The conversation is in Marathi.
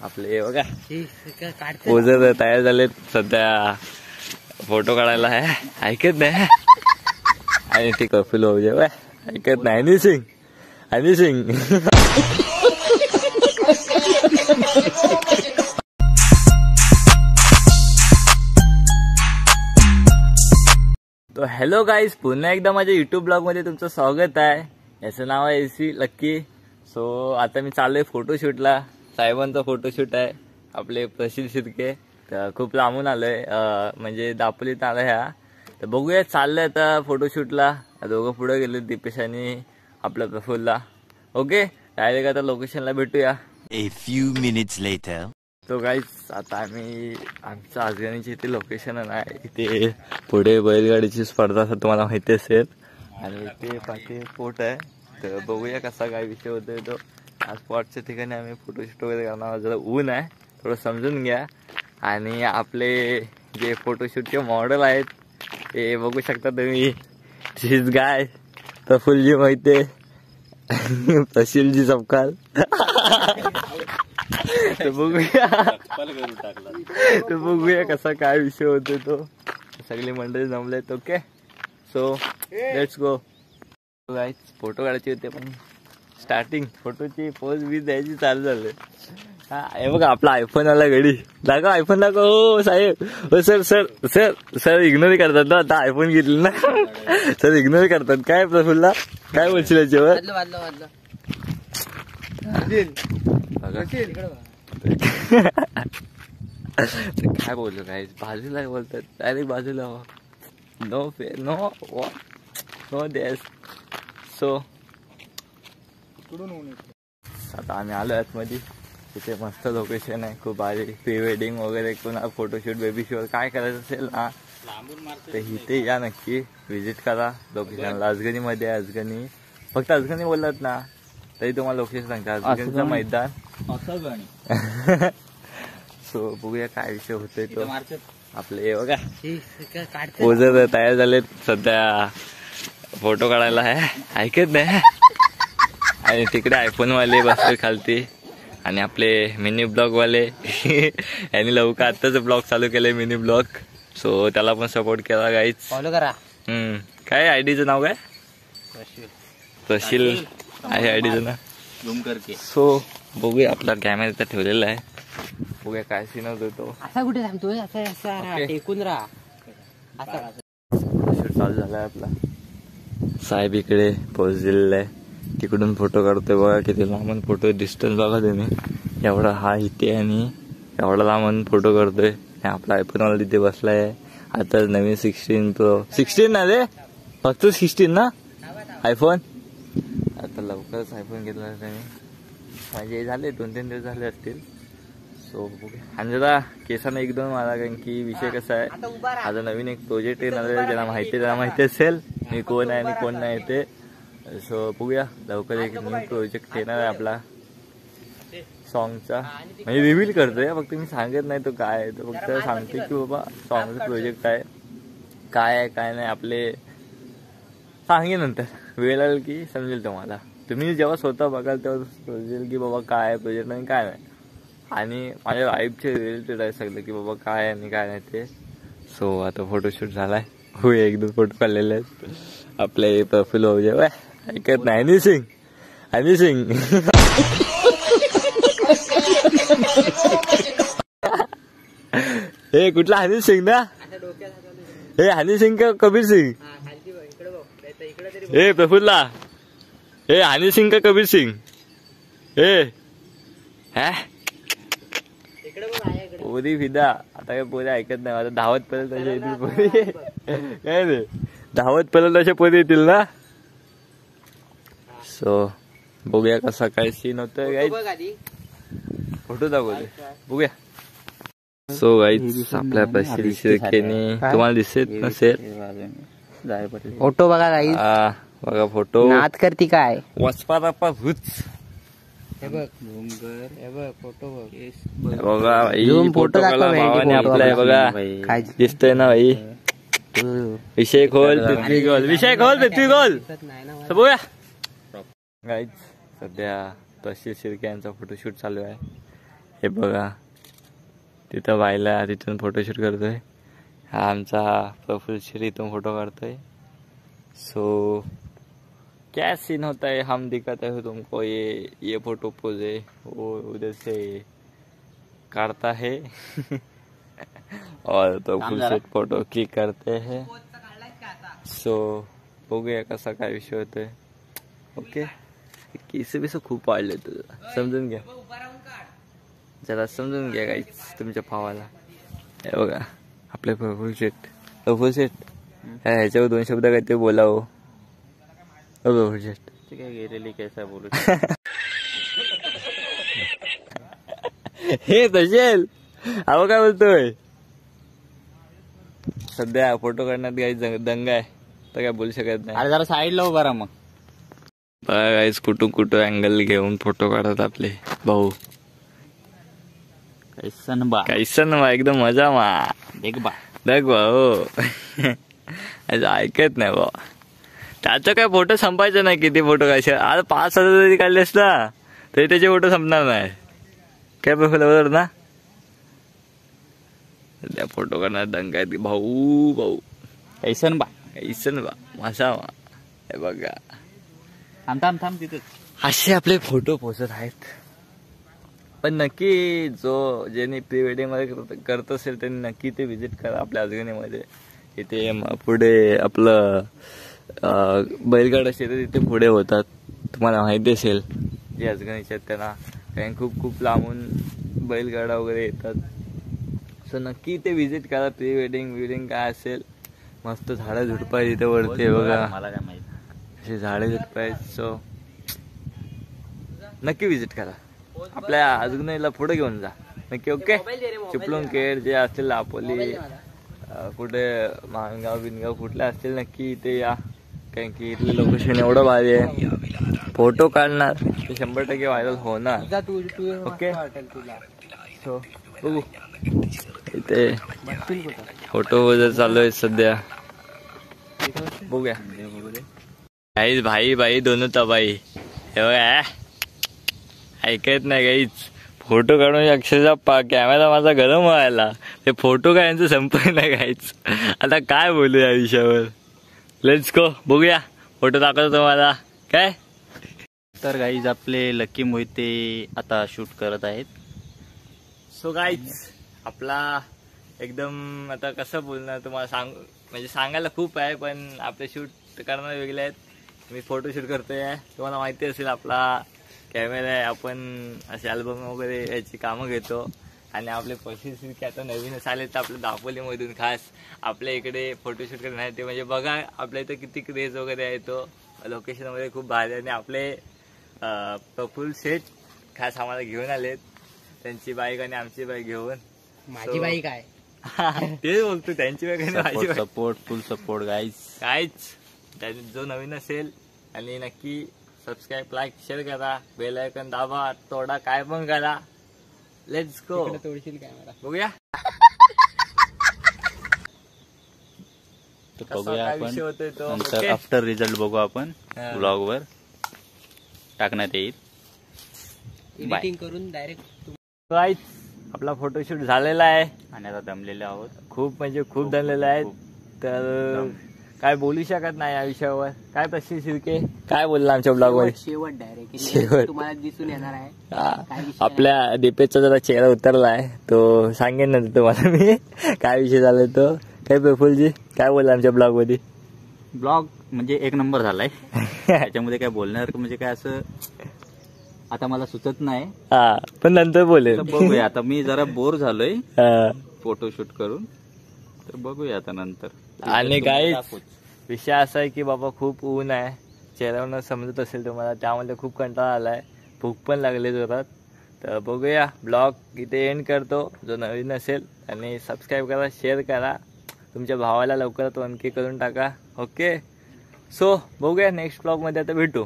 आपले बघा पोजर तयार झालेत सध्या फोटो काढायला आहे. ऐकत नाही आणि ते कपिल भाऊजी ऐकत नाही. हनी सिंग तो हॅलो गाईज, पुन्हा एकदा माझ्या युट्यूब ब्लॉग मध्ये तुमचं स्वागत आहे. याचं नाव आहे एसी लक्की. सो आता मी चाललोय फोटोशूटला. साहेबांचा फोटोशूट आहे आपले प्रशील शिर्के. तर खूप लांबून आलोय, म्हणजे दापोलीत आलोय ह्या. तर बघूया, चाललंय आता फोटोशूटला. दोघं पुढे गेले, दीपेश आणि आपल्या प्रफुल्ला. ओके, डायरेक्ट आता लोकेशनला भेटूया. A few minutes later. तो गाईज आता आम्ही आमच्या आजगाणीचे इथे लोकेशन आहे. इथे पुढे बैलगाडीची स्पर्धा असं तुम्हाला माहिती असेल आणि इथे पाठी पोट आहे. तर बघूया कसा काय विषय होतोय तो. या स्पॉटच्या ठिकाणी आम्ही फोटोशूट वगैरे करणार. जरा ऊन आहे, थोडं समजून घ्या. आणि आपले जे फोटोशूटचे मॉडेल आहेत ते बघू शकता तुम्ही. झीज गाय प्रफुल्लजी माहिती प्रशीलजी सबकाल. तर बघूया कसा काय विषय होतोय तो. सगळी मंडळी जमलेत. Okay, so let's go. Guys photo काढायचे होते, पण स्टार्टिंग फोटोची पोज बी द्यायची चालू झाले. हा, हे बघा आपला आयफोन वाला घडी. दाखव आयफोन दाखव. हो साहेब, हो sir sir sir sir ignore करतात ना. आता आयफोन घेतलं ना सर, इग्नोर करतात. काय प्रफुल्ला, काय बोलशील याच्यावर? काय बोललो काय, बाजूला बोलतात डायरेक्ट बाजूला. नो फेअर, नो देस. सो आता आम्ही आलो आतमध्ये. तिथे मस्त लोकेशन आहे, खूप भारी. प्री वेडिंग वगैरे, कोणा फोटोशूट, बेबी शॉवर काय करायचं असेल ना तर इथे या, नक्की व्हिजिट करा लोकेशनला. अजगणीमध्ये अजगणी, फक्त अजगणी बोललात ना तरी तुम्हाला लोकेशन सांगतात. अजगणीचं मैदान. सो बघूया काय विषय होतोय तो. आपले बघा पोजर तयार झालेत सध्या फोटो काढायला आहे. ऐकत नाही आणि तिकडे आयफोन वाले बसले खालती. आणि आपले मिनी ब्लॉग वाले यांनी लवकर आत्ताच ब्लॉग चालू केले, मिनी ब्लॉग. सो त्याला पण सपोर्ट केला गाईज, फॉलो करा. काय आयडीचं नाव काय? प्रशील आहे आयडीचं नाव. सो बघूया, आपला कॅमेरा इथं ठेवलेला आहे. बघूया काय सीन होतो तो. असा कुठे थांबतोय? टेकून राहा. शूट चालू झालाय आपला. साहेब इकडे पोच दिलेला आहे, तिकडून फोटो काढतोय. बघा किती लांबून फोटो, डिस्टन्स बघा तुम्ही. एवढा हा इथे आणि एवढा लांबून फोटो करतोय. आपला आयफोन वाला तिथे बसलाय. आता नवीन 16 प्रो, 16 ना रे, फक्त 16 ना आयफोन. आता लवकरच आयफोन घेतला त्याने. माझे झाले 2-3 दिवस झाले असतील. सो आणि जरा केसांना 1-2 मारा, कारण की विषय कसा आहे, आता नवीन एक प्रोजेक्ट येणार आहे. ज्यांना माहिती असेल मी कोण आहे आणि कोण नाही ते. सो बघूया, लवकर एक न्यू प्रोजेक्ट येणार आहे आपला सॉन्गचा. म्हणजे रिव्हील करतोय, फक्त मी सांगत नाही तो काय आहे. तो फक्त सांगते की बाबा सॉन्गचा प्रोजेक्ट आहे, काय आहे काय नाही. आपले सांगेन नंतर, वेळ आली की समजेल तुम्हाला. तुम्ही जेव्हा स्वतः बघाल तेव्हा समजेल की बाबा काय आहे प्रोजेक्ट आणि काय नाही. आणि माझ्या लाईफचे रिलेटेड आहे सगळं की बाबा काय आहे आणि काय नाही ते. सो आता फोटोशूट झालाय. हो, 1-2 फोटो काढलेले आहेत आपले प्रफुल्ल भाऊजी. ऐकत नाही. हनी सिंग हे कुठला हनी सिंग ना? हे हनी सिंग का कबीर सिंग? हे प्रफुल्ला, हे हनी सिंग का कबीर सिंग? हे पोरी फिदा. आता काय पोरी ऐकत नाही. आता धावत पर्यंत तशा येतील पोरी. काय रे, धावत पर्यंत अशा पोरी येतील ना. सो बघूया कसा काय सीन होतोय गाईज. फोटो दाखवते, बघूया. सो गाईज आपल्या प्रशील शिर्केने, तुम्हाला दिसत नसेल फोटो बघा गाईज. बघा फोटो. नाद करती काय? वचपा भूच. हे बघ फोटो बघ. बघा भाई, फोटो काढला भावाने आपला. बघा दिसतोय ना भाई. विषय खोल पृथ्वी गोल. बघूया गाईज, सध्या प्रशील शिर्के यांचा फोटोशूट चालू आहे. हे बघा तिथं व्हायला तिथून फोटोशूट करतोय. हा आमचा प्रफुल्ल शेठ इथून फोटो काढतोय. सो क्या सीन होता है, हम दिखाते हैं तुमको. ये फोटो पोज है, वो उधर से काटता है और प्रफुल्ल शेठ फोटो क्लिक करते हैं. सो बघूया कसा काय विषय होतोय. ओके केस बिस खूप वाढले तुझं, समजून घ्या जरा, समजून घ्या काहीच तुमच्या भावाला. हे बघा आपले प्रफुल्ल शेठ ह्याच्यावर 2 शब्द काय ते बोलावं. प्रफुल्ल शेठ काय गेलेली कैसा बोलू. हे तशेल अहो काय बोलतोय. सध्या फोटो काढण्यात काही दंग आहे तर काय बोलू शकत नाही. अरे जरा साईडला उभा राहा मग. बघा गाईस कुठून अँगल घेऊन फोटो काढतात आपले भाऊ. कैसन बा एकदम मजा मा. देख बा हो ऐकत नाही बा. त्याचं काय फोटो संपायचं नाही. किती फोटो काढशील आज 5,000 जरी काढलेस ना तरी त्याचे फोटो संपणार नाही. काय बरोबर ना. त्या फोटो काढणार दंग आहेत भाऊ. कैसन बा मजा मा. हे बघा थांब तिथं. असे आपले फोटो पोचत आहेत. पण नक्की ज्यांनी प्री वेडिंग मध्ये करत असेल त्यांनी नक्की ते व्हिजिट करा आपल्या अजगणीमध्ये. इथे पुढे आपलं बैलगाडा शेत तिथे पुढे होतात. तुम्हाला माहिती असेल जे अजगणीचे आहेत त्यांना, कारण खूप लांबून बैलगाडा वगैरे येतात. सो नक्की ते व्हिजिट करा. प्री वेडिंग काय असेल. मस्त झाडं झुडपं आहे तिथे वरती बघा. मला काय माहिती असे झाडे झुडपं आहेत. सो नक्की व्हिजिट करा. आपल्या अजूनला पुढे घेऊन जा नक्की. ओके चिपळूण केड जे असतील अपोली कुठे मानगाव बिनगाव कुठले असतील नक्की इथे या. कारण की इथलं लोकेशन एवढं भारी आहे. फोटो काढणार ते 100% व्हायरल होणार. ओके सो बघू इथे फोटो वगैरे चालू आहे सध्या. बघूया भाई दोन तबाई. हे बघा ऐकत नाही काहीच. फोटो काढून अक्षरशः कॅमेरा माझा गरम व्हायला. ते फोटो काय यांचं संपत नाही काहीच. आता काय बोलू या विषयावर. लेट्स गो बघूया. फोटो दाखवतो तुम्हाला काय. तर गाईज आपले लकी मोहिते आता शूट करत आहेत. सो गाईज आपला एकदम आता कसं बोलणार तुम्हाला म्हणजे सांगायला खूप आहे. पण आपले शूट करणार वेगळे आहेत. मी फोटो शूट करतोय. तुम्हाला माहिती असेल आपला कॅमेरा आहे. आपण असे अल्बम वगैरे याची कामं घेतो. आणि आपले पैसे आता नवीनच आले तर आपल्या दापोलीमधून खास आपल्या इकडे फोटोशूट करणार आहे. ते म्हणजे बघा आपल्या इथं किती क्रेज वगैरे आहे. तो लोकेशन वगैरे खूप भारी. आणि आपले प्रफुल्ल शेठ खास आम्हाला घेऊन आलेत. त्यांची बाईक आणि आमची बाईक घेऊन. माझी बाईक आहे तेच बोलतो. त्यांची बाईक आणि माझी बाईक. फुल सपोर्ट गाईज. जो नवीन असेल आणि नक्की सबस्क्राईब लाईक शेअर करा. बेल आयकॉन दाबा. तोडा काय पण करा. Let's go. तोडशील कॅमेरा बघूया बघूया आपण होतोय तो. नंतर आफ्टर रिझल्ट बघू आपण ब्लॉग वर टाकण्यात येईल. एडिटिंग करून डायरेक्ट. आपला फोटोशूट झालेला आहे आणि आता दमलेले आहोत. खूप दमलेला आहे. तर काय बोलू शकत नाही या विषयावर. काय प्रश्न शिर्के काय बोलला आमच्या ब्लॉग वर. शेवट डायरेक्ट तुम्हाला दिसून येणार आहे. आपल्या दीपेशचा जरा चेहरा उतरलाय. तो सांगेन ना तुम्हाला मी काय विषय झालाय तो. काय प्रफुल्लजी काय बोलला आमच्या ब्लॉग मध्ये. ब्लॉग म्हणजे एक नंबर झालाय. त्याच्यामध्ये काय बोलणार म्हणजे काय असं आता मला सुचत नाही. पण नंतर बोलेल. बघूया आता. मी जरा बोर झालोय फोटोशूट करून. तर बघूया आता नंतर. आणि काही विषय असा आहे की बाबा खूप ऊन आहे. चेहऱ्यावर समजत असेल तुम्हाला. त्यामध्ये खूप कंटाळा आलाय. भूक पण लागले जोरात. तर बघूया ब्लॉग इथे एंड करतो. जो नवीन असेल आणि सबस्क्राईब करा शेअर करा. तुमच्या भावाला लवकरात 1K करून टाका. ओके सो बघूया नेक्स्ट ब्लॉग मध्ये आता भेटू.